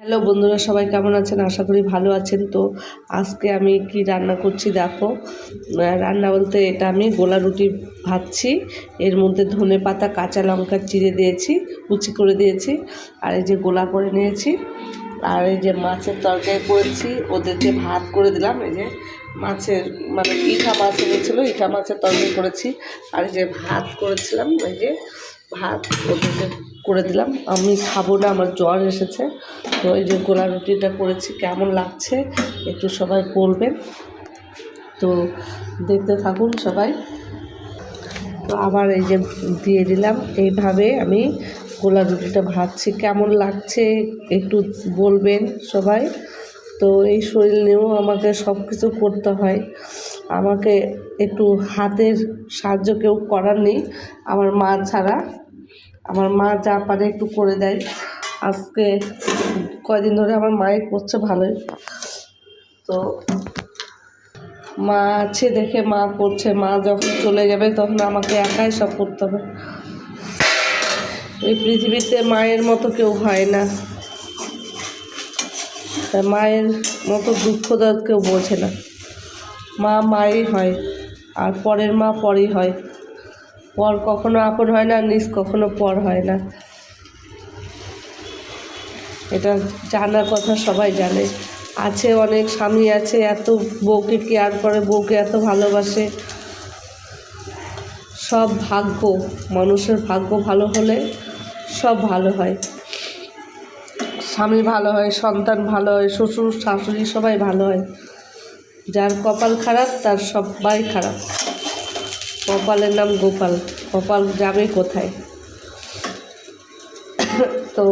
Hello বন্ধুরা, সবাই কেমন আছেন? আশা করি ভালো আছেন। তো আজকে আমি কি রান্না করছি দেখো। রান্না বলতে এটা আমি গোলা রুটি ভাজছি। এর মধ্যে ধনেপাতা কাঁচা লঙ্কা চিড়ে দিয়েছি, কুচি করে দিয়েছি, আর এই যে গোলা করে নিয়েছি, আর এই যে মাছের তরকারি করেছি, ওদেরকে ভাত করে দিলাম। এই যে মাছের মানে ইটা মাছ এনেছিল, ইটা মাছের তরকারি করেছি, আর এই যে ভাত করেছিলাম, এই যে ভাত ওদেরকে করে দিলাম। আমি খাবো না, আমার জ্বর এসেছে। তো এই যে গোলা রুটিটা করেছি, কেমন লাগছে একটু সবাই বলবেন। তো দেখতে থাকুন সবাই। তো আবার এই যে দিয়ে দিলাম, এইভাবে আমি গোলা রুটিটা ভাজছি, কেমন লাগছে একটু বলবেন সবাই। তো এই শরীর নিয়েও আমাকে সব কিছু করতে হয়, আমাকে একটু হাতের সাহায্য কেউ করার নেই আমার মা ছাড়া। আমার মা যা পারে একটু করে দেয়। আজকে কয়দিন ধরে আমার মায়ের করছে ভালোই। তো মা আছে দেখে মা করছে, মা যখন চলে যাবে তখন আমাকে একাই সব করতে হবে। এই পৃথিবীতে মায়ের মতো কেউ হয় না, মায়ের মতো দুঃখ দর্দ কেউ বোঝে না। মা মাই হয়, আর পরের মা পরই হয়। পর কখনো আপন হয় না, নিজ কখনো পর হয় না। এটা জানার কথা, সবাই জানে। আছে অনেক স্বামী আছে, এত বউকে কেয়ার করে, বউকে এত ভালোবাসে। সব ভাগ্য, মানুষের ভাগ্য ভালো হলে সব ভালো হয়। স্বামী ভালো হয়, সন্তান ভালো হয়, শ্বশুর শাশুড়ি সবাই ভালো হয়। যার কপাল খারাপ তার সবাই খারাপ। কপালের নাম গোপাল, কপাল যাবে কোথায়? তো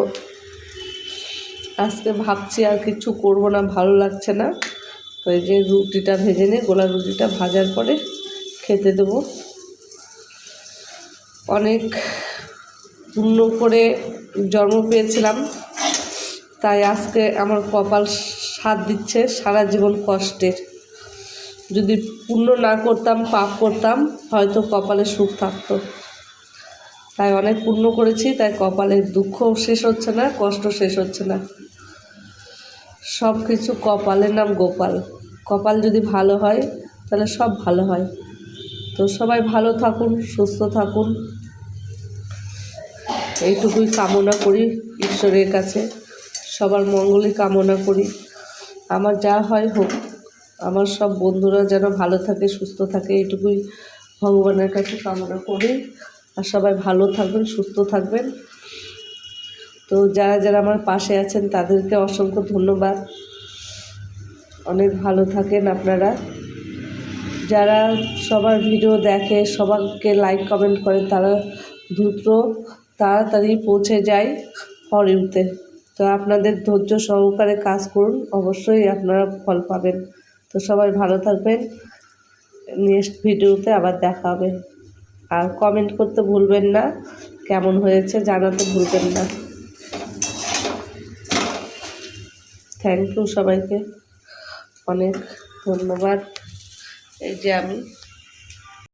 আজকে ভাবছি আর কিছু করব না, ভালো লাগছে না। তো এই যে রুটিটা ভেজে নিয়ে, গোলা রুটিটা ভাজার পরে খেতে দেবো। অনেক পুণ্য করে জন্ম পেয়েছিলাম, তাই আজকে আমার কপাল সাথ দিচ্ছে সারা জীবন কষ্টের। যদি পুণ্য না করতাম, পাপ করতাম, হয়তো কপালে সুখ থাকতো। তাই অনেক পুণ্য করেছি, তাই কপালের দুঃখ শেষ হচ্ছে না, কষ্ট শেষ হচ্ছে না। সব কিছু কপালের নাম গোপাল। কপাল যদি ভালো হয় তাহলে সব ভালো হয়। তো সবাই ভালো থাকুন, সুস্থ থাকুন, এইটুকুই কামনা করি ঈশ্বরের কাছে। সবার মঙ্গলই কামনা করি। আমার যা হয় হোক, আমার সব বন্ধুরা যেন ভালো থাকে, সুস্থ থাকে, এইটুকুই ভগবানের কাছে কামনা করি। আর সবাই ভালো থাকবেন, সুস্থ থাকবেন। তো যারা যারা আমার পাশে আছেন তাদেরকে অসংখ্য ধন্যবাদ। অনেক ভালো থাকেন আপনারা। যারা সবার ভিডিও দেখে, সবাইকে লাইক কমেন্ট করে, তারা দ্রুত তাড়াতাড়ি পৌঁছে যায় ফর ইউতে। তো আপনাদের ধৈর্য সহকারে কাজ করুন, অবশ্যই আপনারা ফল পাবেন। তো সবাই ভালো থাকবেন। নেক্সট ভিডিওতে আবার দেখা হবে। আর কমেন্ট করতে ভুলবেন না, কেমন হয়েছে জানাতে ভুলবেন না। থ্যাংক ইউ সবাইকে, অনেক ধন্যবাদ। এই যে আমি